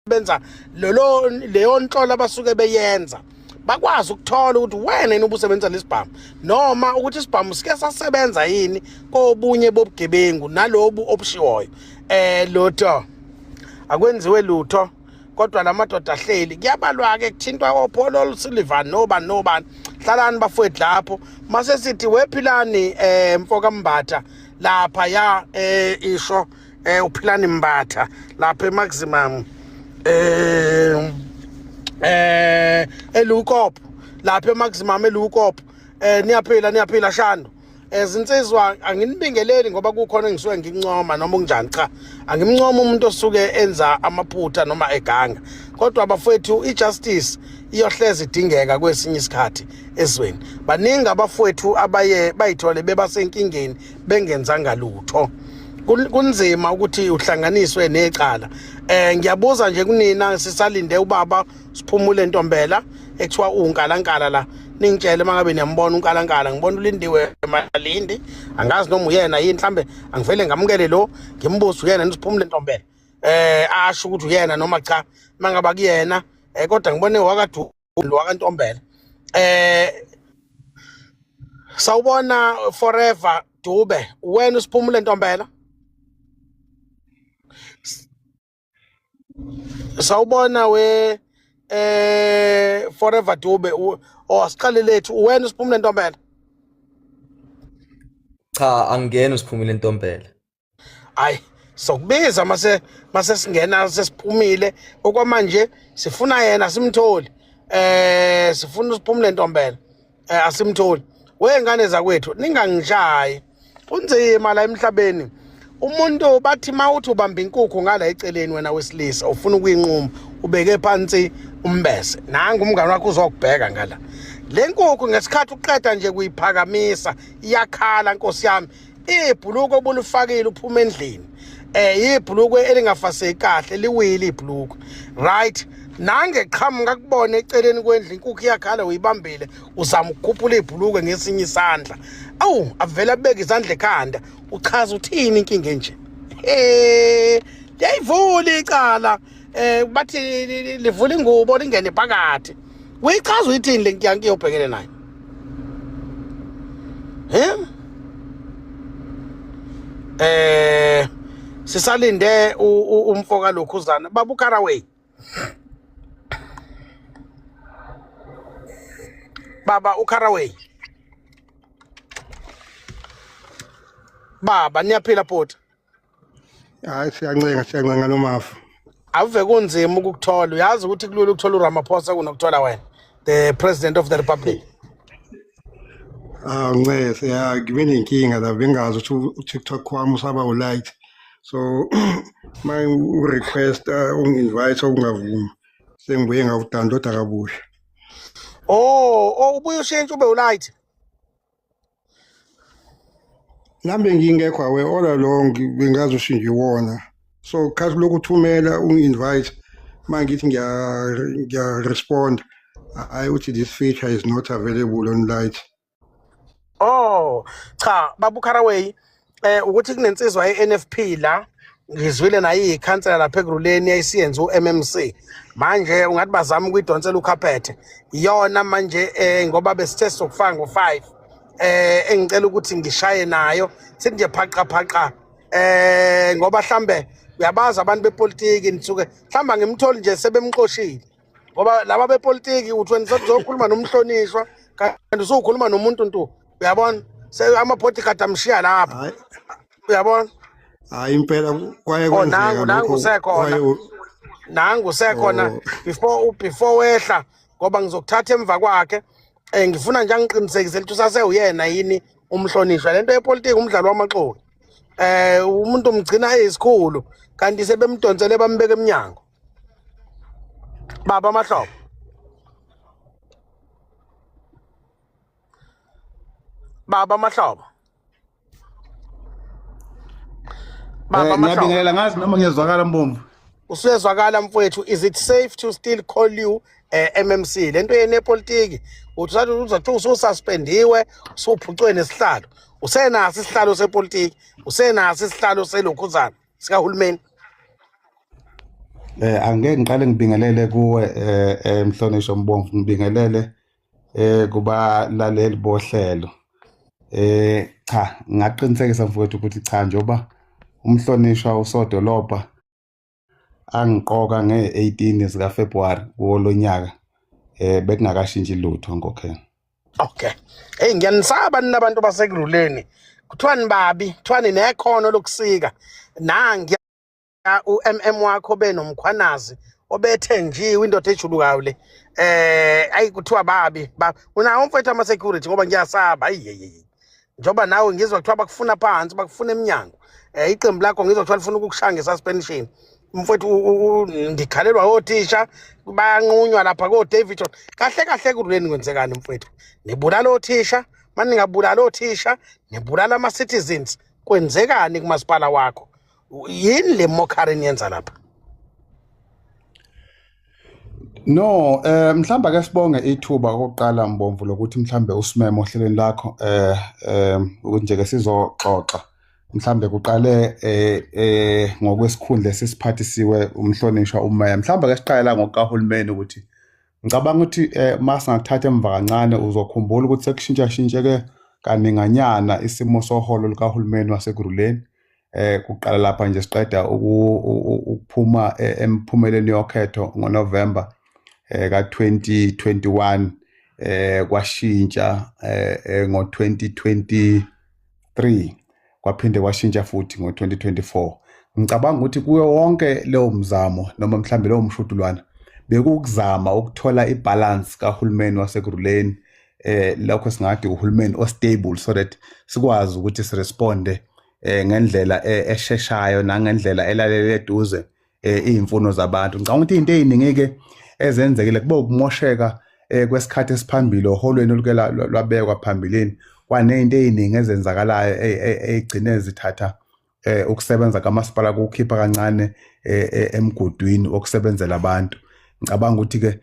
benza leyo nhlolo abasuke beyenza bakwazi ukuthola ukuthi wena yini ubusebenza lesibhamu noma ukuthi isibhamu sike sasebenza yini kobunye bobugebengu nalobu obushiwoyo lutho akwenziwe lutho kodwa lamadoda ahleli kuyabalwa ke kuthintwa oPaul Sullivan nobani hlalani bafowethu lapho mase sithi wephilani mfoka Mbatha lapha ya isho uphilani Mbatha lapha eMaximum eLukop lapha eMaximum eLukop niyaphila Shando zinsizwa anginibingeleli ngoba kukhona engisuke ngincoma noma kunjani cha angimncoma umuntu osuke enza amaphutha noma eganga kodwa abafowethu ijustice iyohleze idingeka kwesinye isikhathi ezweni baningi abafowethu abaye bayithole bebasenkingeni bengenzanga lutho kunzima ukuthi uhlanganiswe necala ngiyabuza nje kunina sisalinde ubaba siphumule Ntombela ekuthiwa uNkalankala la ningitshele mangabe niyambona uNkalankala ngibona uLindiwe Malindi angazi noma uyena yini mhlambe angivele ngamukele lo ngimbuzo uyena nisiphumule Ntombela asho ukuthi uyena noma cha mangaba kuyena kodwa ngibone wakadu wakaNtombela sawubona forever Dube wena usiphumule Ntombela sawubona we forever Dube osiqale lethu wena usiphumule Ntombela cha angena usiphumile Ntombela hayi sokubiza mase singena sesiphumile okwamanje sifuna yena simtholi sifuna usiphumule Ntombela asimtholi wengane zakwethu ningangishayi kunzima la emhlabeni umuntu bathi mawuthi ubamba inkukhu ngala eceleni wena wesilisa ufuna ukuyinquma ubeke phansi umbese nanga umngane wakho uzokubheka ngala le nkukhu ngesikhathi uqeda nje kuyiphakamisa iyakhala Nkosi yami ibhuluko obulufakile uphuma endlini ibhuluko elingafaseki kahle liwili ibhuluko right nange qhamuka kubona eceleni kwendlu inkukhu iyakhala uyibambile uzama ukukhuphula ibhuluko ngesinye isandla awu avela abeka izandla ekhanda uchaza uthini inkinga enje yayivula icala bathi livula ingubo lingene phakathi uyichaza uyithini le nkinga yobhekene nayo sisalinde umfoka lokhuzana baba uKaraway baba uKaraway baba niyaphila photha hayi siyancenga nomafu ave kunzima ukukuthola uyazi ukuthi kulula ukuthola uRamaphosa kunokuthola wena the president of the republic ncese ya ngibe nenkinga la bengazi ukuthi uTikTok wami usaba ulight so my request unginvite ungavumi sengibuye ngawudownloada kabusha ubuye ushintshe ube ulight nambe ngingekho awe all along bengazi ushintshe wona so khathi lokuthumela unginvite mangithi ngiya respond I uthi this feature is not available on light cha baba uKaraway ukuthi kunensizwa yeNFP la ngizwile nayo ikhansela lapha eGruleni yayisiyenza uMMC manje ungathi bazama ukuyidonsela ukhaphethe iyona manje ngoba besithe sokufaka ngo5 engicela ukuthi ngishaye nayo sithi nje phaqa ngoba mhlambe uyabaza abantu bepolitiki nisuke mhlamba ngimtholi nje sebemqoshile ngoba laba bepolitiki uthi wena uzokhuluma nomhlonishwa kanti usukhuluma nomuntu nto uyabona amabodyguard amshiya lapha uyabona hayi impela kwaye kwenzeka nangu usekhona before wehla ngoba ngizokuthatha emva kwakhe ngifuna nje angiqinisekise ukuthi usase uyena yini umhlonishwa lento yepolitiki umdlalo wamaxoki umuntu umgcina ezisikhulu kanti sebemdonsele bambeka eminyango baba Mahlobo baba Mahlobo ngiyabingelela ngazi noma ngiyezwakala Mbombo usuyezwakala mfowethu is it safe to still call you MMC lento yene politiki uthatha uzathi ususpendiwe usuphucwe nesihlalo usenaso isihlalo sepolitiki usenaso isihlalo selokhuzana sikahulumeni Angeke ngiqale ngibingelele kuwe Mhlonishwa Mbomvu, ngibingelele kubalaleli bohlelo. Cha, ngaqinisekisa mfowethu ukuthi cha, njoba umhlonishwa usodolobha angiqoka nge-18 zika February kolonyaka bekungakashintshi lutho ngokhela. Okay. Hey, ngiyanisaba nina abantu basekululeni. Kuthiwani babi, kuthiwani nekhono lokusika. Nangi uMM wakho benomkhwanazi obethe njiwe indoda ejulukayo le. Ayi kuthiwa babi. Unawo mfowethu ama security ngoba ngiyasaba. Ayi. Njoba nawe ngizwa kuthiwa bakufuna phansi, bakufuna eminyango. Iqembu lakho ngizwa kuthiwa lifuna ukukushaya ngesuspension. Mfowethu ngikhalelwa othisha bayanqunywa lapha ko Davidson. Kahle kululeni kwenzekani mfowethu? Nibulala othisha, maningabulala othisha, nibulala ama citizens. Kwenzekani kumasipala wakho? Yini le mockery niyenza lapha? No, mhlamba ke sibonge ithuba okokuqala Mbomvu lokuthi mhlambe usimeme ohlelweni lakho ukuthi nje ke sizoxoxa. Mhlambe kuqale ngokwesikhundla sesiphathisiwe umhlonishwa uMeya. Mhlamba ke siqala ngokahulumeni ukuthi ngicabanga ukuthi masingakuthatha emva kancane uzokhumbula ukuthi sekushintsha kaninganyana isimo soholo likahulumeni waseGruleni. Kuqala lapha nje siqeda ukuphuma emphumeleni yokhetho ngoNovember ka-2021 kwashintsha ngo-2023 kwaphinde kwashintsha futhi ngo-2024. Ngicabanga ukuthi kuyo wonke leyo mzamo noma mhlambe leyo mshudulwana bekukuzama ukuthola ibalance kahulumeni waseGruleni lokho singathi uhulumeni ostable so that sikwazi ukuthi siresponde ngendlela esheshayo nangendlela elalele eduze izimfuno zabantu. Ngicabanga ukuthi into eziningi ke ezenzekile kube ukumosheka kwesikhathi esiphambili oholweni oluke lwabekwa phambilini kwanezinto eziningi ezenzakalayo egcine zithatha ukusebenza kamasipala ukukhipha kancane emgudwini okusebenzela abantu. Ngicabanga ukuthi ke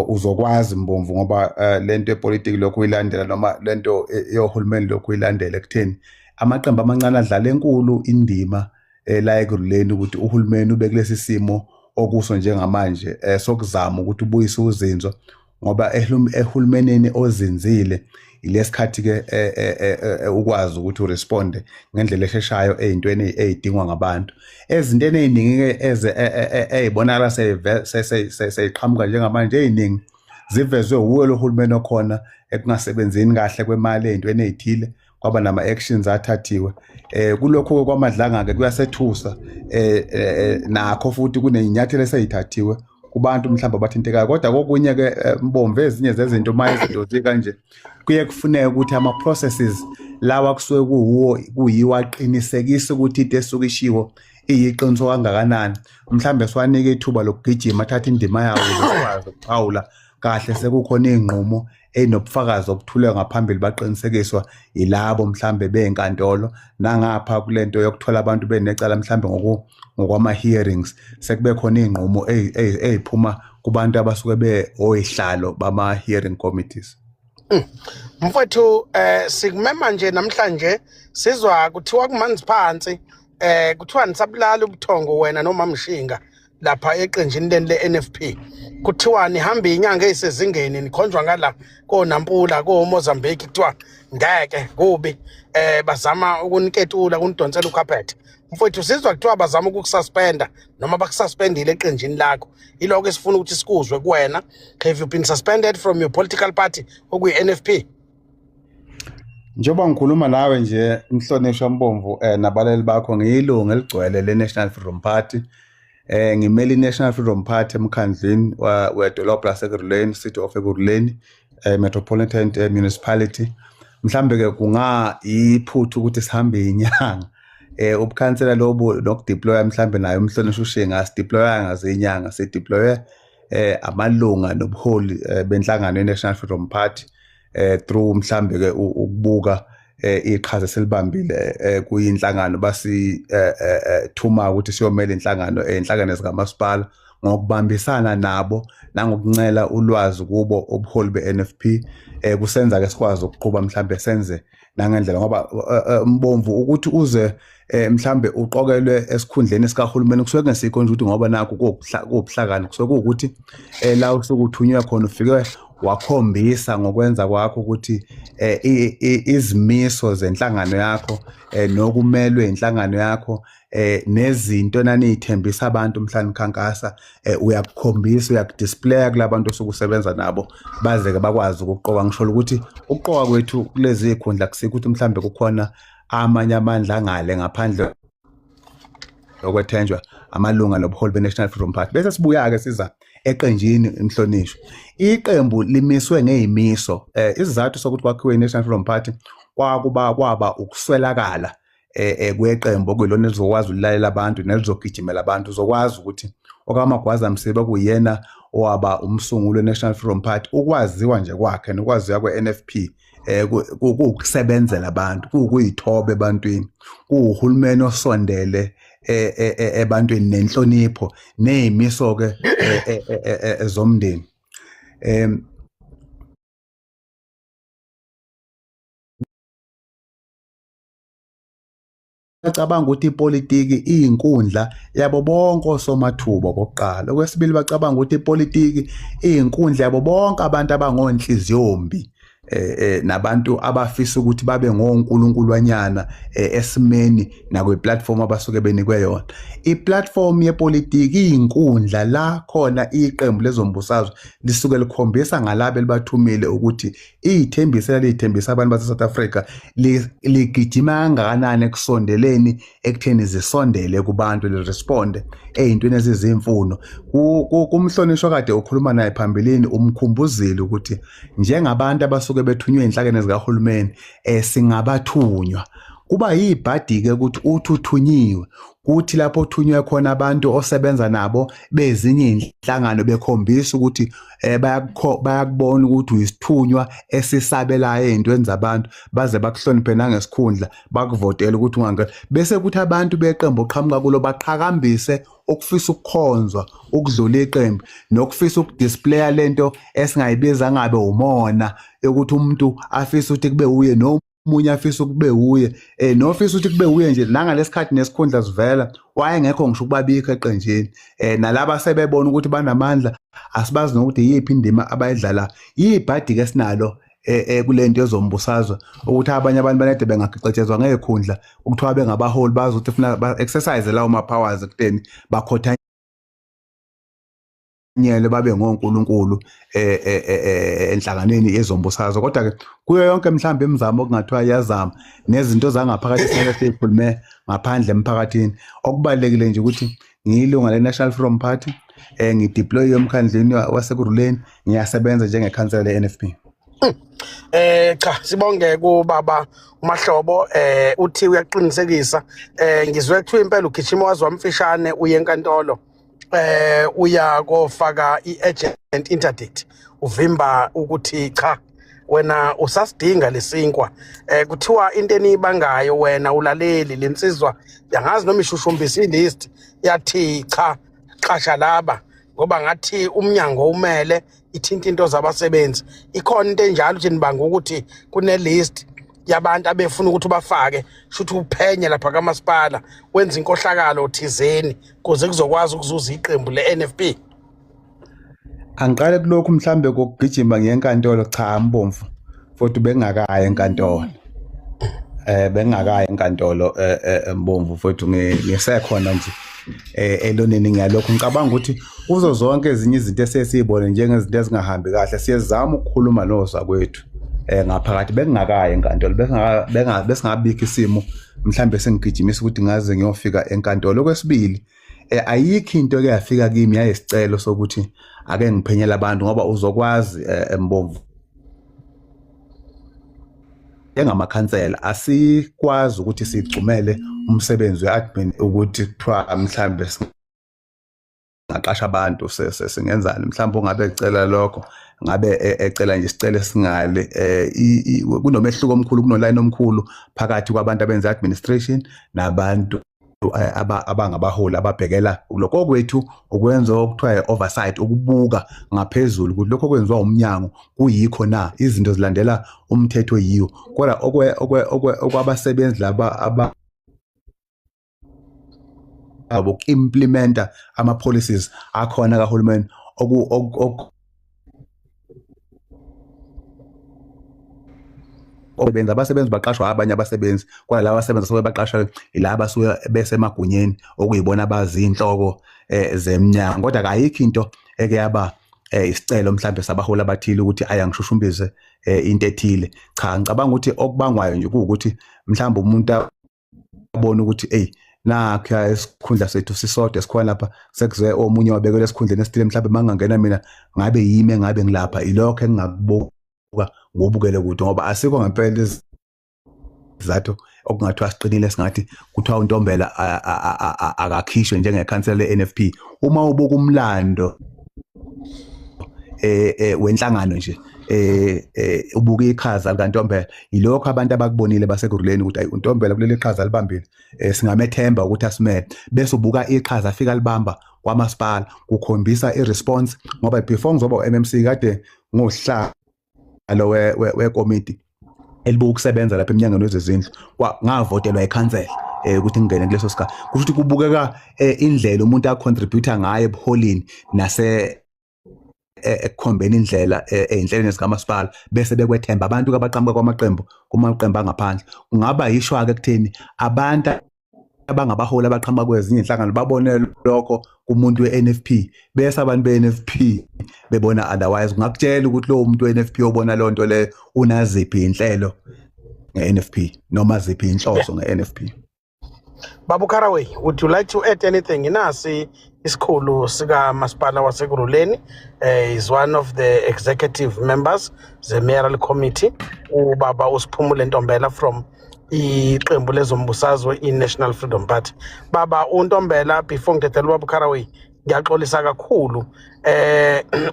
uzokwazi Mbomvu ngoba lento epolitiki lokhu ilandela noma lento yohulumeni lokhu ilandela ekutheni amaqembu amancane adlala enkulu indima la eGruleni ukuthi uhulumeni ube kulesi simo okuso njengamanje sokuzama ukuthi ubuyise uzinzo ngoba ehulumeneni ozinzile ilesikhathi ke ukwazi ukuthi uresponde ngendlela esheshayo ezintweni ezidingwa ngabantu. Ezintweni eziningi ke ezibonakala seyiqhamuka njengamanje eziningi zivezwe uwe lo hulumeni okhona ekungasebenzini kahle kwemali ezintweni ezithile kwaba nama actions athathiwe. Kulokho kwamadlanga ke kuyasethusa nakho futhi kunenyathelo eseyithathiwe kubantu mhlamba bathintekayo kodwa kokunye ke Mbomvu ezinye zezinto mayizinto zikanje kuye kufuneka ukuthi ama processes lawa kusuke kuyiwa aqinisekise ukuthi into esukishiwo iyiqiniso kangakanani mhlambe siwanike ithuba lokugijima athatha indima yawo ukwazi ukuphawula kahle sekukhona ingqumo enobufakazi obuthulwe ngaphambili baqinisekiswa ilabo mhlambe beyinkantolo nangapha kulento yokuthola abantu benecala mhlambe ngokwama hearings sekube khona ingqumo eziphuma kubantu abasuke beoyihlalo bama hearing committees. Mfowethu sikumema nje namhlanje sizwa kuthiwa kumanzi phansi kuthiwa nisabulala ubuthongo wena noma Mshinga lapha eqenjini leni le-NFP kuthiwa nihamba inyanga ezisezingeni nikhonjwa ngala koNampula koMozambique kuthiwa ngeke kubi bazama ukuniketula kunidonsela ukhaphethe. Mfowethu sizwa kuthiwa bazama ukukususpenda noma bakususpendile eqenjini lakho iloko esifuna ukuthi sikuzwe kuwena. Have you been suspended from your political party okuyi-NFP? Njoba ngikhuluma nawe nje Mhlonishwa Mbomvu nabaleli bakho ngiyilunga eligcwele le-National Freedom Party. Ngimeli National Freedom Party emkhandlini wedolobha laseGruleni City of eGruleni Metropolitan Municipality. Mhlambe ke kunga iphuthu ukuthi sihambe inyanga ubukhansela lobu nokudeploya mhlambe nayo Mhlonishwa uShinga sideploya ngazinyanga sideploye amalunga nobuholi benhlangano yeNational Freedom Party through mhlambe ke ukubuka iqhaza selibambile kuyinhlangano basi thuma ukuthi siyomela inhlangano zikamasipala ngokubambisana nabo nangokuncela ulwazi kubo obuholi beNFP kusenza ke sikwazi ukuqhuba mhlambe senze nangendlela ngoba Mbomvu ukuthi uze mhlambe uqokelwe esikhundleni sikahulumeni kusuke kungesikho nje ukuthi ngoba nakho kuwubuhlakani kusuke kuwukuthi la usuke uthunywe khona ufike wakhombisa ngokwenza kwakho ukuthi izimiso zenhlangano yakho nokumelwe inhlangano yakho nezinto naniyithembisa abantu mhlawumbe nikhankasa uyakukhombisa uyakudisplaya kulabantu osuke usebenza nabo baze ke bakwazi ukuqoka ngisho ukuthi ukuqoka kwethu kulezi ikhundla kusikho ukuthi mhlawumbe kukhona amanye amandla ngale ngaphandle okwethenjwa amalunga nobuholi be-National Freedom Party bese sibuya-ke siza eqenjini Mhlonishwa. Iqembu limiswe ngeyimiso isizathu sokuthi kwakhiwe i-National Freedom Party kwaba ukuswelakala kweqembu okuyilona elizokwazi ukulalela abantu nelizogijimela abantu uzokwazi ukuthi okaMagwaza Msibe kuyena owaba umsunguli we-National Freedom Party ukwaziwa nje kwakhe nokwaziwa kwe-NFP kuukusebenzela abantu kuyithobe ebantwini kuuhulumeni osondele ebantwini nenhlonipho nezimiso ke zomndeni bacabanga ukuthi ipolitiki iyinkundla yabo bonke osomathuba okokuqala okwesibili bacabanga ukuthi ipolitiki iyinkundla yabo bonke abantu abangonhliziyombi nabantu abafisa ukuthi babe ngonkulunkuluwanyana esimeni nakweplatform abasuke benikwe yona iplatform yepolitiki iyinkundla la khona iqembu lezombusazwe lisuke likhombisa ngalabe libathumile ukuthi lithembisa abantu base South Africa ligijima kangakanani ekusondeleni ekutheni zisondele kubantu liresponde ezintweni ezizimfuno kumhlonishwa kade ukhuluma naye phambilini umkhumbuzile ukuthi njengabantu abasuke bethunywe inhlakeni zikahulumeni singabathunywa kuba yibhadi ke ukuthi uthuthunyiwe kuthi lapho uthunywe khona abantu osebenza nabo bezinye inhlangano bekhombisa ukuthi bayakubona ukuthi uyisithunywa esisabelayo ezintweni zabantu baze bakuhloniphe nangesikhundla bakuvotela ukuthi ungangena bese kuthi abantu beqembu oqhamuka kulo baqhakambise okufisa ukukhonzwa ukudlula iqembu nokufisa ukudisplaya lento esingayibiza ngabe umona ukuthi umuntu afisa ukuthi kube uye nomunye afisa ukube uye nofisa ukuthi kube uye nje nangalesikhathi nesikhundla sivela wayengekho ngisho ukubabika eqenjini nalabo sebebona ukuthi banamandla asibazi nokuthi yiphi indima abayidlala yibhadi ke sinalo kulento yezombusazwe ukuthi abanye abantu banede bengagicetshezwa ngekhundla ukuthiwa bengabaholi bazi ukuthi funa ba-exercise lawo ma-powers ekuteni bakhothanyele babe ngonkulunkulu enhlanganweni yezombusazwe kodwa-ke kuyo yonke mhlawumbe imizamo okungathiwa iyazama nezinto zangaphakathi esinele siyikhulume ngaphandle emphakathini okubalulekile nje ukuthi ngiyilunga le-National Freedom Party ngideploye emkhandlini wasekuruleni ngiyasebenza njengekhansela le-NFP. Cha sibonge kubaba uMahlobo uthi uyaqinisekisa ngizwe kuthiwa impela ugijima wazi wamfishane uye enkantolo uya kofaka i-agent interdict uvimba ukuthi cha wena usasidinga lesinkwa kuthiwa into enibangayo wena ulaleli lensizwa yangazi noma ishushumbisa ilist yathi cha xasha laba ngoba ngathi umnyango umele ithinta into zabasebenzi ikhona into enjalo nje nibanga ukuthi kune list yabantu abefuna ukuthi bafake shuthi uphenye lapha kaMasipala wenza inkohlakalo thizeni kuze kuzokwazi ukuzuza iqembu le-NFP. Angiqale kulokhu mhlambe kokugijima ngenkantolo cha Mbomvu futhi bengingakaya enkantolo bengingakaya enkantolo Mbomvu futhi ngisekhona nje eloneni ngiyalokho ngicabanga ukuthi kuzo zonke ezinye izinto esesiyibone njengezinto ezingahambi kahle siyezama ukukhuluma noza kwethu ngaphakathi bengingakaya enkantolo besingabika isimo mhlambe sengigijimisa ukuthi ngaze ngiyofika enkantolo okwesibili ayikho into eke yafika kimi yayisicelo sokuthi ake ngiphenyela abantu ngoba uzokwazi Mbomvu njengamakhansela asikwazi ukuthi sigcumele umsebenzi we-admin ukuthi kuthiwa mhlambe singaqasha abantu singenzani mhlawumbe ungabe ecela lokho ngabe ecela nje isicelo singale kunomehluko omkhulu kunoline omkhulu phakathi kwabantu abenza administration nabantu abangabaholi ababhekela lokho kwethu ukwenza okuthiwa oversight ukubuka ngaphezulu ukuthi lokho kwenziwa umnyango kuyikho na izinto zilandela umthetho yiwo kodwa okwabasebenzi laba implementa ama policies akhona kahulumeni obenza abasebenzi baqashwa abanye abasebenzi kodwa laba abasebenzi sobe baqashwa ilaba basuke besemagunyeni okuyibona abazinhloko zemnyango kodwa ayikho into eke yaba isicelo mhlambe sabaholi abathile ukuthi ayangishushumbise into ethile cha ngicabanga ukuthi okubangwayo nje ukuthi mhlambe umuntu abona ukuthi nakha esikhundla sethu sisodwa esikhona lapha sekuze omunye wabekela esikhundleni esithile mhlambe mangangena mina ngabe yimi ngabe ngilapha ilokho engingakubuka ngobukele ukuthi ngoba asikho ngempela izathu okungathiwa siqinile singathi kuthiwa uNtombela akakhishwe njengekhansela leNFP uma ubuka umlando wenhlangano nje ubuka iqhaza likaNtombela yilokho abantu abakubonile baseGuruleni ukuthi uNtombela kuleli qhaza libambile singamethemba ukuthi asimele bese ubuka iqhaza afika libamba kwamasipala kukhombisa iresponse ngoba before ngizoba uMMC kade ngohlala wekomiti elibuka ukusebenza lapha eminyangweni wezezindlu ngavotelwa ikhansela ukuthi ngingene kuleso sikhathi kusho ukuthi kubukeka indlela umuntu acontributor ngayo ebuholini nase ekukhombeni indlela einhlelweni zikamasipala bese bekwethemba abantu abaqhamuka kwamaqembu kumaqembu angaphandle kungaba yishwa ke kutheni abantu abangabaholi abaqhamuka kwezinye inhlangano babone lokho kumuntu weNFP bese abantu beNFP bebona otherwise ngakutshela ukuthi lo umuntu weNFP obona lonto le unaziphi inhlelo ngeNFP noma ziphi inhloso ngeNFP. Babu Caraway, would you like to add anything? Inasi isikhulu sika masipala waseGuruleni is one of the executive members the mayoral committee ubaba uSiphumule Ntombela from iqembu lezombusazwe iNational Freedom Party. Baba uNtombela before ngithethela Babu Caraway ngiyaxolisa kakhulu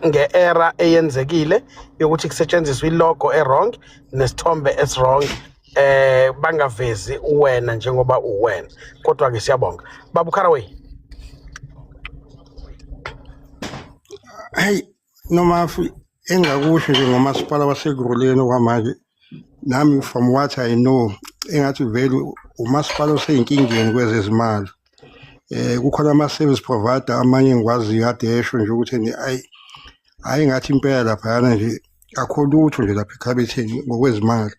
ngeera eyenzekile yokuthi kusetshenziswe ilogo errong nesithombe eswrong bangavezi uwena njengoba uwena kodwa ke siyabonga Babu Caraway. Hey noma engakusho nje ngomasipala waseGuruleni kwamanje nami from what I know engathi vele umasipala oseyinkingeni kwezezimali kukhona ama service provider amanye ngikwaziyo ade esho nje ukuthi ayi ngathi impela lapha nje akho lutho nje lapha ekhabetheni ngokwezimali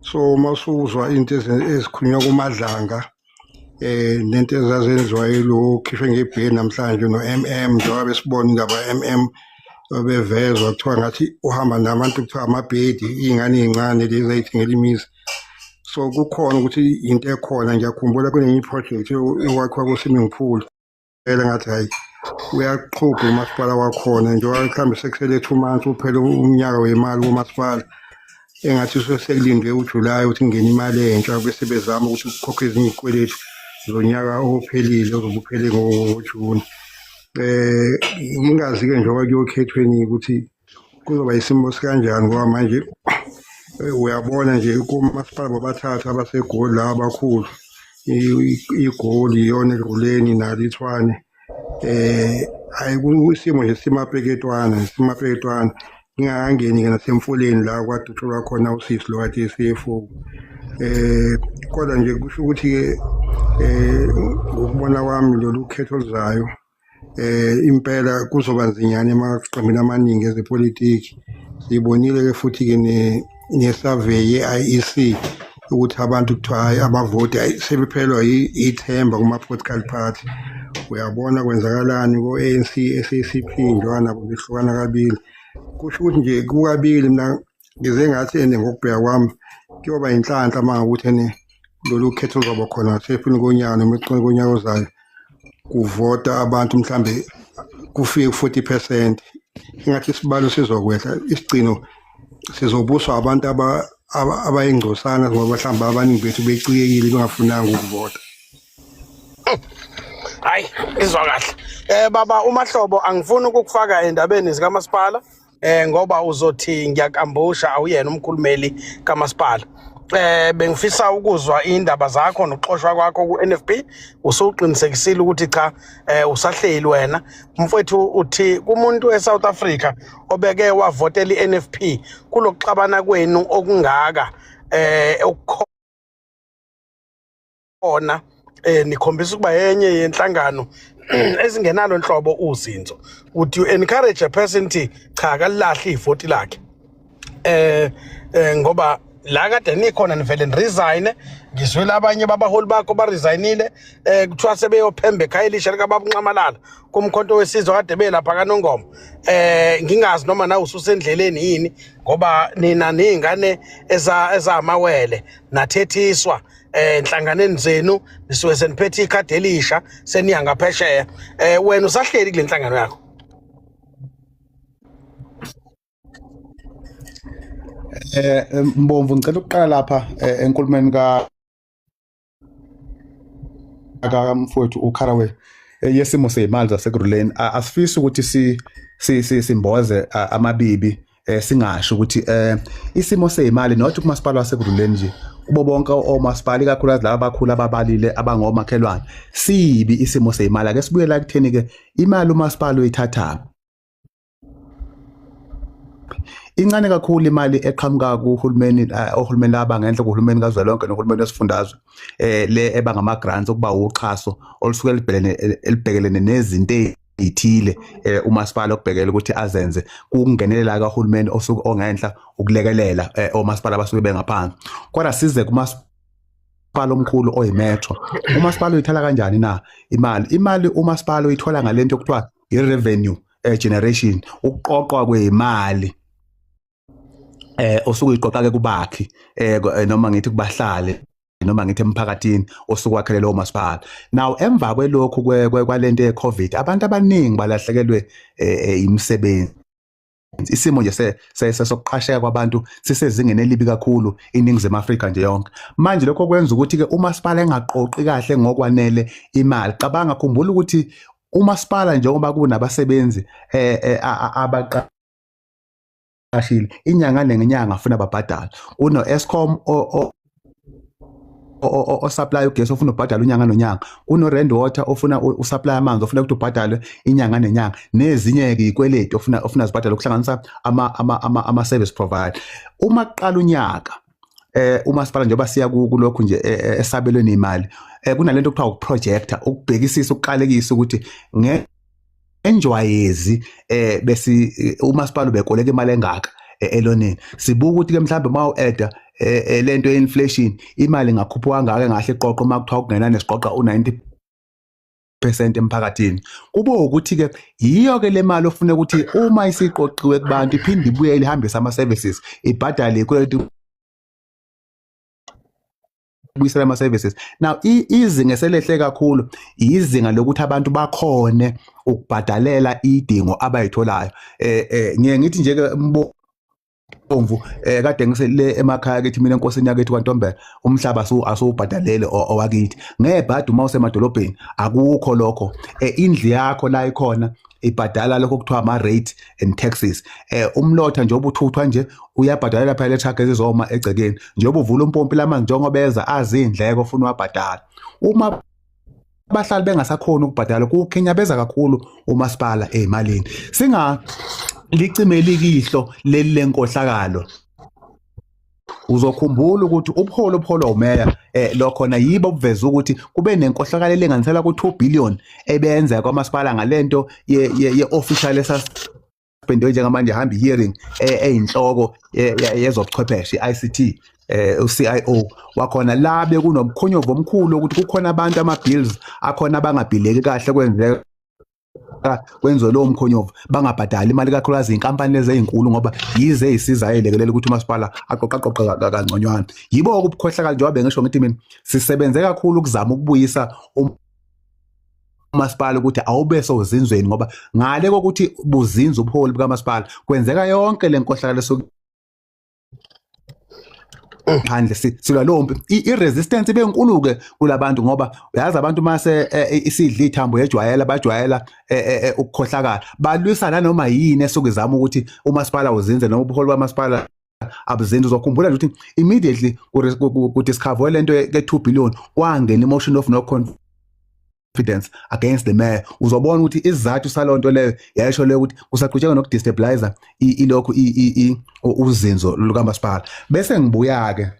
so masuzwa into ezikhulunywa kumadlanga nento ezazenziwa yilo khishwe ngebheni namhlanje no njengoba besibona indaba bevezwa kuthiwa ngathi uhamba nabantu kuthiwa amabhedi iy'ngane ey'ncane lezi ayithengela imizi so kukhona ukuthi into ekhona ngiyakhumbula kunenye iproject ewakhiwa ku-swimming pool phela ngathi hayi uyaqhubha umasipala wakhona njengoba mhlawumbe sekusele 2 months uphele umnyaka wemali kumasipala engathi sekulindwe uJulayi ukuthi kungene imali entsha bese bezama ukuthi kukhokhe ezinye izikweletu zonyaka ophelile ozobuphele ngoJuni. Ngingazi-ke njengoba kuyokhethweni ukuthi kuzoba isimo sikanjani ngoba manje uyabona nje kumasipala bobathathu abaseGoli laba abakhulu iGoli iyona eGuruleni nalithwane ayisimo nje simapeketwana ngingangeni-ke nasemfuleni la kwadutshulwa khona usisi lo kade CFO kodwa nje kusho ukuthi-ke ngokubona kwami lolu khetho oluzayo impela kuzoba nzinyana emaqembini amaningi ezepolitiki siyibonile-ke futhi-ke ne-survey ye-IEC ukuthi abantu kuthiwa hayi abavoti sebephelwa ithemba kuma-political party uyabona kwenzakalani ko-ANC SACP njengoba nabo behlukana kabili kusho ukuthi nje kukabili mina ngize ngathi ngokubheka kwami kuyoba inhlanhla mangakuthi lolu khetho luzoba khona sephini konyaka noma eqini konyaka ozayo kuvota abantu mhlambe kufike 40%. Ingathi isibalo sizokwehla isigcino sizobuswa abantu abayingcosana ngoba mhlawumbe abaningi bethu becikekile bengafunanga ukuvota. Hayi izwa kahle baba uMahlobo angifuni ukukufaka endabeni zikamasipala ngoba uzothi ngiyakambusha awuyena umkhulumeli kamasipala bengifisa ukuzwa indaba zakho nokuxoshwa kwakho ku-NFP. Usuqinisekisile ukuthi cha usahleli wena. Mfowethu uthi kumuntu eSouth Africa obeke wavotela i-NFP kulokuxabana kwenu okungaka okukhona nikhombisa ukuba yenye yenhlangano ezingenalo nhlobo uzinzo. Would you encourage a person to cha kalilahle ivoti lakhe ngoba la kade nikhona nivele niresign ngizwela abanye babaholi bakho baresignile kuthiwa sebeyophemba ekhaya elisha likaBaba uNxamalala kumkhonto wesizwe kade belapha kaNongoma ngingazi noma nawe ususendleleni yini ngoba nina nezingane ezamawele nathethiswa enhlanganeni zenu nisuke seniphethe ikhadi elisha seniya ngaphesheya wena usahleli kule nhlangano yakho. Mbomvu ngicela ukuqala lapha enkulumeni mfowethu uKharawe yesimo sezimali zaseGruleni. Asifisi ukuthi simboze amabibi singasho ukuthi isimo sezimali nothi kumasipala waseGruleni nje kubo bonke omasipala ikakhulukazi laba abakhulu ababalile abangomakhelwane sibi isimo sezimali. Ake sibuye la kutheni ke imali umasipala uyithatha incane kakhulu imali eqhamuka kuhulumeni ohulumeni abangenhla kuhulumeni kazwelonke nohulumeni wesifundazwe le ebangama grants okuba uxhaso olusuke libhekelene nezinto ezithile umasipala okubhekela ukuthi azenze kungenelela kahulumeni osuke ongenhla ukulekelela omasipala abasuke bengaphansi. Kodwa size kumasipala omkhulu oyimetro, umasipala uyithala kanjani na imali umasipala uyithola ngalento okuthiwa i-revenue generation, ukuqoqwa kwemali osuke iqoqa ke kubakhi noma ngithi kubahlali noma ngithi emphakathini osuke wakhelela omasipala. Now emva kwelokhu kwalento ye-COVID abantu abaningi balahlekelwe imisebenzi. Isimo nje sokuqhasheka kwabantu sisezingeni elibi kakhulu iningizimu Afrika nje yonke. Manje lokho kwenza ukuthi ke umasipala engaqoqi kahle ngokwanele imali. Cabanga khumbula ukuthi umasipala njengoba kunabasebenzi abaqashile inyanga nenyanga afuna babhadala. Kuno Eskom o supply ugesi ofuna ubhadala unyanga nonyanga, kuno Rand Water ofuna usupply amanzi ofuna ukuthi ubhadale inyanga nenyanga, nezinye ke ikweleti ofuna zibhadala ukuhlanganisa ama service provider. Uma kuqala unyaka umasipala njengoba siya kulokhu nje esabelweni imali kunalento okuthiwa ukuprojector, ukubhekisisa ukuqalekisa ukuthi enjwayezi bese umasipala ubekoleka imali engaka eloneni. Sibuka ukuthi ke mhlambe mawu-eda lento ye-inflation imali ingakhuphuka kangaka ngahle iqoqo uma kuthiwa kungenani siqoqa u-90% emphakathini. Kube ukuthi ke yiyo ke le mali ofuna ukuthi uma isiqoqiwe kubantu iphinde ibuye ihambise ama-services ibhadale ikweleti kubuyisela ama-services. Now izinga selehle kakhulu izinga lokuthi abantu bakhone ukubhadalela idingo abayitholayo. Ngiye ngithi nje ke Mbomvu kade ngisele emakhaya kithi mina enkosini yakithi kwaNtombela umhlaba asubhadalele owakithi ngebhadi uma usemadolobheni akukho lokho. Indlu yakho la ikhona ibhadala lokho kuthiwa ama rate and taxes. Umlotha nje obuthuthwa nje uyabhadalela phela le-truck ezizoma egcekeni njengoba uvula umpompi lamanzi njengobeza azindleko ofuna wabhadala. Uma abahlali bengasakhona ukubhadala kukhinyabeza kakhulu umasipala ezimalini. Singa licimeli ikihlo leli lenkohlakalo uzokhumbula ukuthi ubuholo umeya lokhona yibo obuveza ukuthi kube nenkohlakalo elinganisela ku2 billion ebenza kwamasipala ngalento ye-official esuspendwe njengamanje hamba hearing eyinhloko yezobuchwepheshe ICT uCIO wakhona la bekunomkhonyovu omkhulu ukuthi kukhona abantu ama-bills akhona abangabhileki kahle kwenzeka kwenziwe lowo mkhonyovu bangabhadali imali kakhulukazi inkampani lezi ezinkulu ngoba yize ezisiza ayelekelela ukuthi umasipala aqoqa kangconywana. Yibo ukukhohlakala njengoba ngisho ngithi mina sisebenze kakhulu ukuzama ukubuyisa umasipala ukuthi awube sozinzweni ngoba ngale kokuthi buzinza ubuholi bukamasipala kwenzeka yonke le nkohlakalo phandle silwa lompi i-resistance benkulu ke kulabantu ngoba uyazi abantu mase isidla ithambo yejwayela bajwayela ukukhohlakala balwisana noma yini esukuzama ukuthi umasipala uzinze noma ubuholi bamasipala abuzenzi uzokhumbula nje ukuthi immediately ku discover lento ke 2 billion kwangena emotion of no confidence against the mayor. Uzobona ukuthi isizathu salonto leyo yayisho leyo ukuthi kusaqhutsheka nokudestabilizer ilokhu uzinzo lukamasipala. Bese ngibuya ke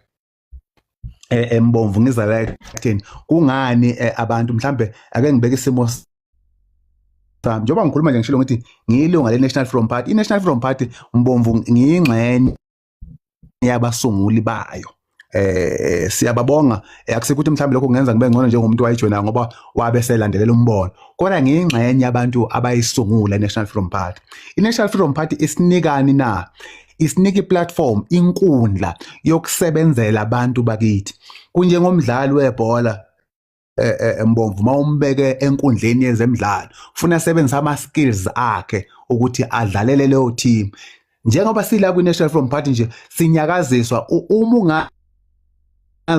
embomvu ngizala ekutheni kungani abantu mhlambe ake ngibeke isimo njengoba ngikhuluma nje ngishilo ukuthi ngiyilunga le-National Freedom Party. I-National Freedom Party mbomvu ngiyingxenye yabasunguli bayo. Siyababonga akusikho ukuthi mhlambe lokho kungenza ngibe ngcono njengomuntu wayijoyina ngoba wabe selandelela umbono, kodwa ngiyingxenye yabantu abayisungula i-National Freedom Party. I-National Freedom Party isinikani na? Isinika i-platform, inkundla yokusebenzela abantu bakithi. Kunjengomdlali webhola mbomvu mawumbeke enkundleni yezemidlalo ufuna asebenzisa ama-skills akhe ukuthi adlalele leyo team. Njengoba sila kwi-National Freedom Party nje sinyakaziswa uma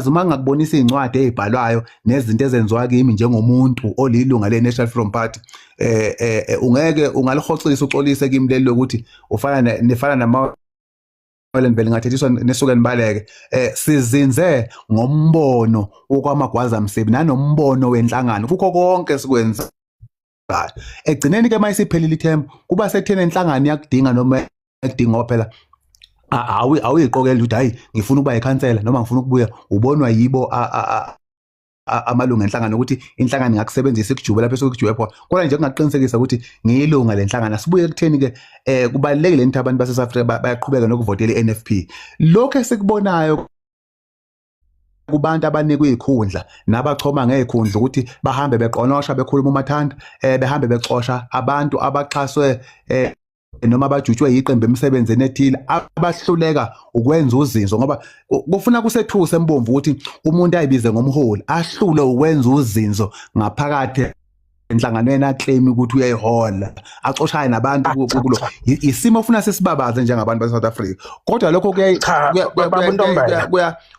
uma ngakubonisa incwadi ezibhalwayo nezinto ezenziwa kimi njengomuntu olilunga le-National Freedom Party ungeke ungalihoxisa uxolise kimi leli lokuthi nifana nama vele ngathethiswa nesuke nibaleke sizinze ngombono okwamagwaza msebi nanombono wenhlangano kukho konke sikwenza. Egcineni ke mayisiphelile ithemba kuba sekuthena inhlangano yakudinga noma ekudinga phela awuyiqokela ukuthi hayi ngifuna ukuba ikhansela noma ngifuna ukubuya ubonwa yibo amalunga enhlangano ukuthi inhlangano ngakusebenzisa ikujubela bese ukujubela phela kodwa nje kungaqinisekisa ukuthi ngiyilunga lenhlangano. Sibuye kutheni ke kubalekile ukuthi abantu base South Africa bayaqhubeka nokuvotela iNFP. Lokho esikubonayo kubantu abanikwe izikhundla nabachoma ngezikhundla ukuthi bahambe beqonosha bekhuluma umathanda behambe bexosha abantu abaxhaswe noma bajutshwe yiqembu emsebenzini ethile abahluleka ukwenza uzinzo ngoba kufuna kusethusa embomvu ukuthi umuntu ayibize ngomholi ahlule ukwenza uzinzo ngaphakathi enhlanganweni aclaim ukuthi uyayihola axoshaya nabantu kulo isimo ufuna sesibabaze njengabantu baseSouth Africa kodwa lokho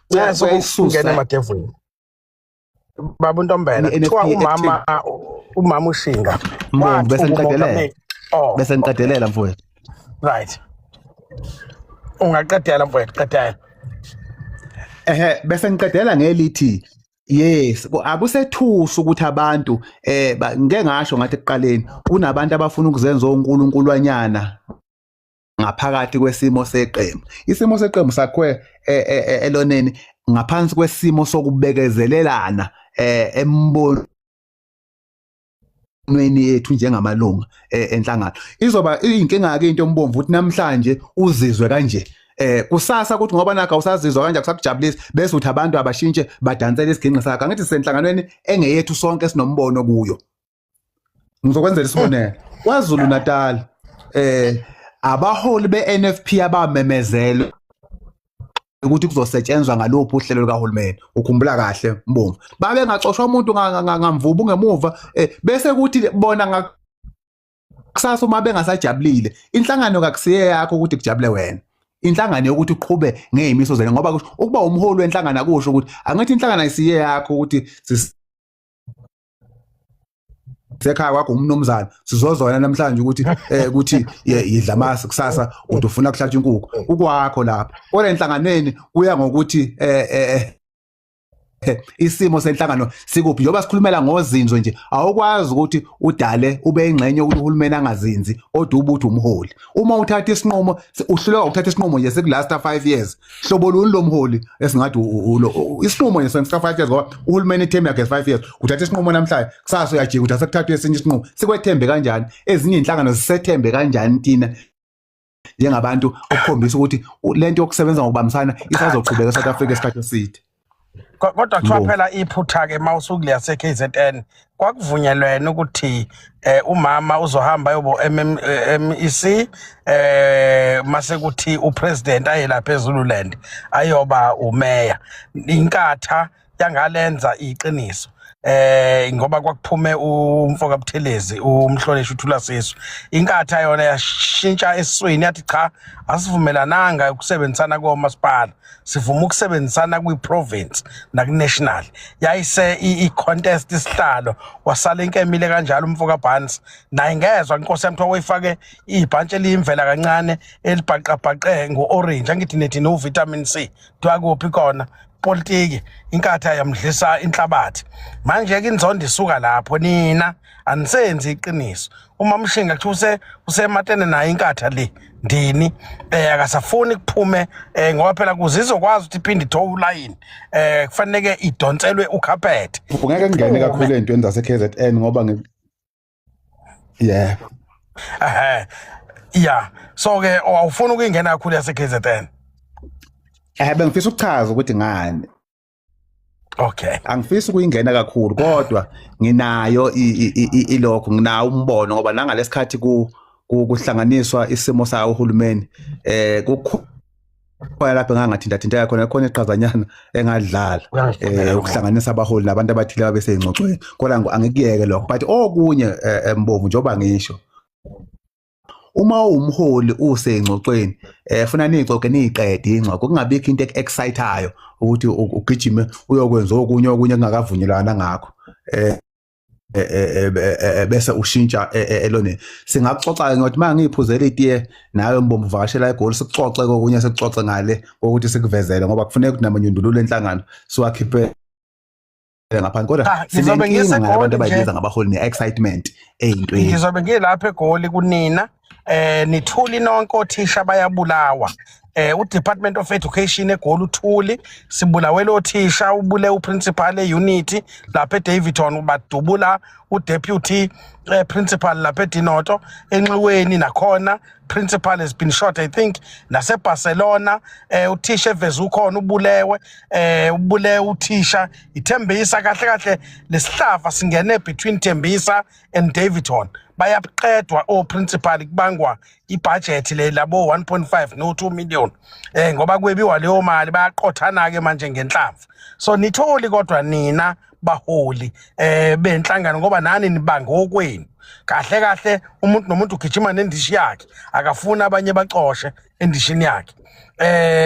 kuyasusa emadevini baba Ntombela kuthiwa umama uShinga bese ngiqedelela mfowethu. Right. Ungaqedela mfowethu qedela. Bese ngiqedela ngelithi yes akusethusa ukuthi abantu ngeke ngasho ngathi ekuqaleni kunabantu abafuna ukuzenza onkulunkuluanyana ngaphakathi kwesimo seqembu. Isimo seqembu sakwe eloneni ngaphansi kwesimo sokubekezelelana embono nweni yethu njengamalunga enhlangano. Izoba inkinga ke into yombomvu ukuthi namhlanje uzizwe kanje kusasa ukuthi ngoba nakho usazizwa kanje akusakujabulisa bese uthi abantu abashintshe badansela isiginqi sakhe. Angithi senhlanganweni engeyethu sonke sinombono kuyo. Ngizokwenzela isibonelo kwaZulu Natal abaholi beNFP abamemezela ukuthi kuzosetshenzwa ngalopho uhlelo lukahulumeni. Ukhumbula kahle mbomvu babe ngaxoshwa umuntu ngamvubu ngemuva bese kuthi bona kusasa uma bengasajabulile inhlangano kakusiye yakho ukuthi kujabule wena. Inhlangano yokuthi uqhube ngezimiso zena ngoba ukuba umholi wenhlangano akusho ukuthi angithi inhlangano ayisiye yakho ukuthi sekhaya kwakho umnomzana sizozona namhlanje ukuthi idla amasi kusasa uthi ufuna kuhlatshwa inkukhu ukwakho lapha kodwa enhlanganweni kuya ngokuthi isimo senhlangano sikuphi njoba sikhulumela ngozinzo nje awukwazi ukuthi udale ube ingxenye ukuthi uhulumeni angazinzi kodwa ubuthi umholi uma uthatha isinqumo uhluleka ukuthatha isinqumo nje sekulast 5 years hlobo luni lomholi esingathi isinqumo nje sekulast 5 years ngoba uhulumeni ithemba yakhe 5 years uthatha isinqumo namhlanje kusasa uyajika ukuthi asekuthatha esinye isinqumo sikwethembe kanjani ezinye inhlangano zisethembe kanjani tina njengabantu ukukhombisa ukuthi lento yokusebenza ngokubambisana isazoqhubeka eSouth Africa esikhathi eside. Kodwa kuthiwa phela iphutha ke mawusuku liyase KZN kwakuvunyelwena ukuthi umama uzohamba yobo MEC mase kuthi upresident ayela phezululand ayoba umeya inkatha yangalenza iqiniso ngoba kwakuphume umfoka Buthelezi umhloleshi uThula Sisu inkatha yona yashintsha esiswini yathi cha asivumelananga ukusebenzisana komasipala sivuma ukusebenzisana kwi-province naku-national yayise i-contest isihlalo wasala inkemile kanjalo umfoka Barnes naye ngezwa inkosi yamthiwa wayifake ibhantshi eliyimvela kancane elibhaqabhaqe ngo-orange angithi nethi no-vitamin C kuthiwa kuphi khona politiki inkatha yamdlisa inhlabathi manje-ke inzondo isuka lapho nina anisenzi iqiniso uma Mshinga kuthiwa usematene nayo inkatha le ndini akasafuni kuphume ngoba phela kuze izokwazi ukuthi iphinde ithowe ulayini kufanele idonselwe ukhaphethe ungeke ngene kakhulu ey'ntweni zase-KZN ngoba yebo ya so-ke awufuni ukuyingena kakhulu yase-KZN bengifisa ukuchaza ukuthi ngani. Okay. Angifisi ukuyingena kakhulu kodwa nginayo ilokho nginawo umbono ngoba nangalesikhathi kuhlanganiswa isimo sawo uhulumeni kukhona lapho engangathinta khona iqhazanyana engadlala ukuhlanganisa abaholi nabantu abathile ababeseyingxoxweni kodwa angikuyeke lokho but okunye Mbovu njoba ngisho uma umholi usengxoxweni funa nixoxe niqede ingxoxo kungabikho into exciting ukuthi ugijime uyokwenza okunye kungakavunyelwana ngakho bese ushintsha elone singaxoxa ngokuthi mangiyiphuzela itiye nawe Mbombo vakashela eGoli sikuxoxe kokunye sikuxoxe ngale ukuthi sikuvezele ngoba kufanele ukuthi namanyundululo enhlangano siwakhiphe ngaphansi kodwa sinenkinga ngabantu abayibiza ngabaholi ne-excitement ey'ntweni ngizobe ngilapha eGoli kunina nithuli nonke othisha bayabulawa uDepartment of Education eGoli uthuli sibulawela othisha ubule uprincipal eUnity lapha eDavidton badubula udeputy principal lapha eDinoto enxiweni nakhona principal has been shot I think naseBarcelona uthisha eveza ukhona ubule uthisha ithembisa kahle lesihlava singene between Thembisa and Davidton bayaqedwa principal kubangwa ibudget le labo 1.5 no 2 million ngoba kwebiwa leyo mali bayaqothana ke manje ngenhlamvu so nitholi kodwa nina baholi benhlangano ngoba nani nibanga okwenu kahle umuntu nomuntu ugijima nendishi yakhe akafuna abanye baxoshe endishini yakhe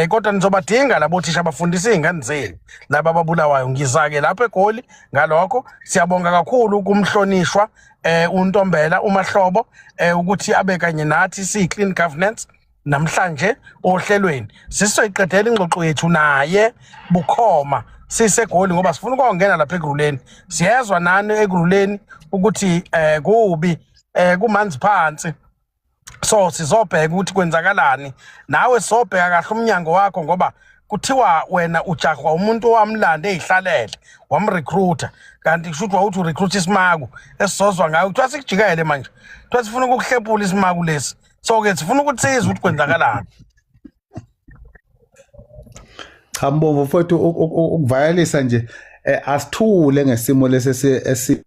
kodwa nizobadinga labo thisha abafundisa izingane zenu laba ababulawayo ngizake lapha eGoli ngalokho siyabonga kakhulu kumhlonishwa uNtombela uMahlobo ukuthi abe kanye nathi si-clean governance namhlanje ohlelweni sisoyiqedela ingxoxo yethu naye bukhoma siseGoli ngoba sifuna ukungena lapha eGruleni siyezwa nani eGruleni ukuthi kubi kumanzi phansi so sizobheka ukuthi kwenzakalani nawe sobheka kahle umnyango wakho ngoba kuthiwa wena ujahwa umuntu owamlanda ezihlalele wamrecruiter kanti kusho ukuthi wawuthi urecruit isimaku esizozwa ngayo kuthiwa sikujikele manje kuthiwa sifuna ukuhlepula isimaku lesi so ke sifuna ukuthi sizwe ukuthi kwenzakalani cha Mbombo futhi ukuvayalisa nje asithule ngesimo lesi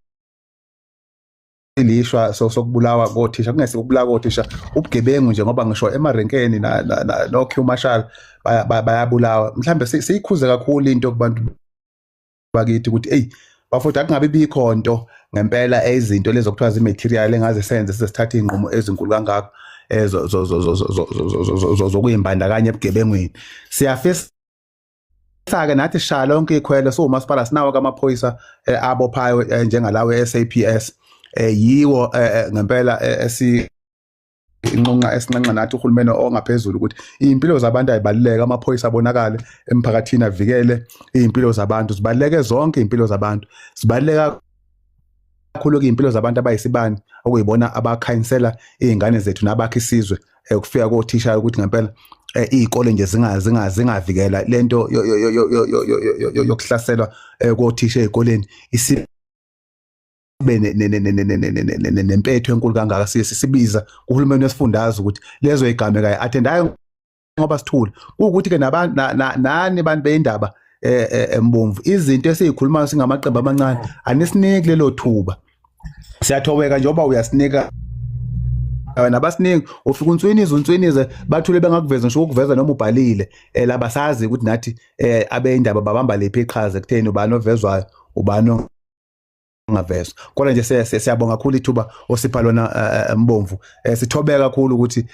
ilishwa sokubulawa kothisha kungese ukubulawa kothisha ubugebengu nje ngoba ngisho emarenkeni no Q Marshall bayabulawa mhlambe siyikhuze kakhulu into kubantu bakithi ukuthi hey bafutha akungabe bikhonto ngempela izinto lezo kuthiwa imaterial engaze senze sesithatha inqumo ezinkulu kangaka zokuyimbandakanya ebugebengweni siyafisa ke nathi shala lonke ikhwelo somasipala sinawo kamaphoyisa abophayo njengalawe SAPS yiwo ngempela inqonqa esinqenqa nathi uhulumeni ongaphezulu ukuthi impilo zabantu ayibaluleke amaphoyisa abonakale emphakathini avikele impilo zabantu zibaluleke zonke impilo zabantu zibaluleka kakhulu impilo zabantu abayisibani okuyibona abakhansela izingane zethu nabakhe isizwe ukufika kothisha ukuthi ngempela izikole nje zingavikela lento yokuhlaselwa kothisha ezikoleni nempetho enkulu kangaka sisibiza uhulumeni wesifundazwe ukuthi lezo igamekayo athendayo ngoba sithule ukuthi ke nani abantu beindaba Mbomvu izinto esizikhulumayo singamaqembu amancane anisiniki lelo thuba siyathobeka njengoba uyasinika nabasiningi ufika unswinize bathule bengakuveza ngisho ukuveza noma ubhalile labasazi ukuthi nathi abeindaba babamba lephi iqhaza kutheni ubani ovezwayo ubani ngavezwa kodwa nje siyabonga kakhulu ithuba osipha lona Mbomvu sithobeka kakhulu ukuthi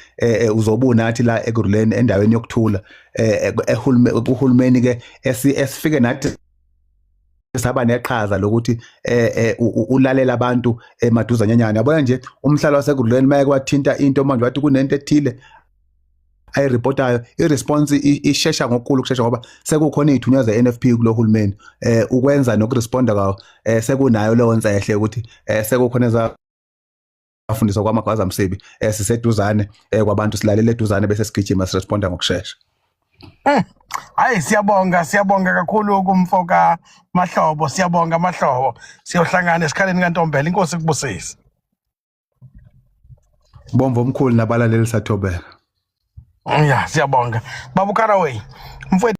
uzobuna nathi la eGuruleni endaweni yokuthula uhulumeni ke esifike nathi saba neqhaza lokuthi ulalela abantu emaduzanyanyana yabona nje umhlalo waseGuruleni mayeke wathinta into manje wathi kunento ethile ayireportayo iresponse ishesha ngokukhulu kushesha ngoba sekukhona izithunywa ze-NFP kulo hulumeni ukwenza nokuresponda kwawo sekunayo leyo nsehle ukuthi sekukhona ezafundiswa kwamagwaza msibi siseduzane kwabantu silalele eduzane bese sigijima siresponda ngokushesha. Hayi siyabonga kakhulu kumfoka Mahlobo, siyabonga Mahlobo, siyohlangana esikhaleni kaNtombela, inkosi kubusise. Mbomvu omkhulu nabalaleli sathobeka. Ya siyabonga. Babu Caraway, mfowethu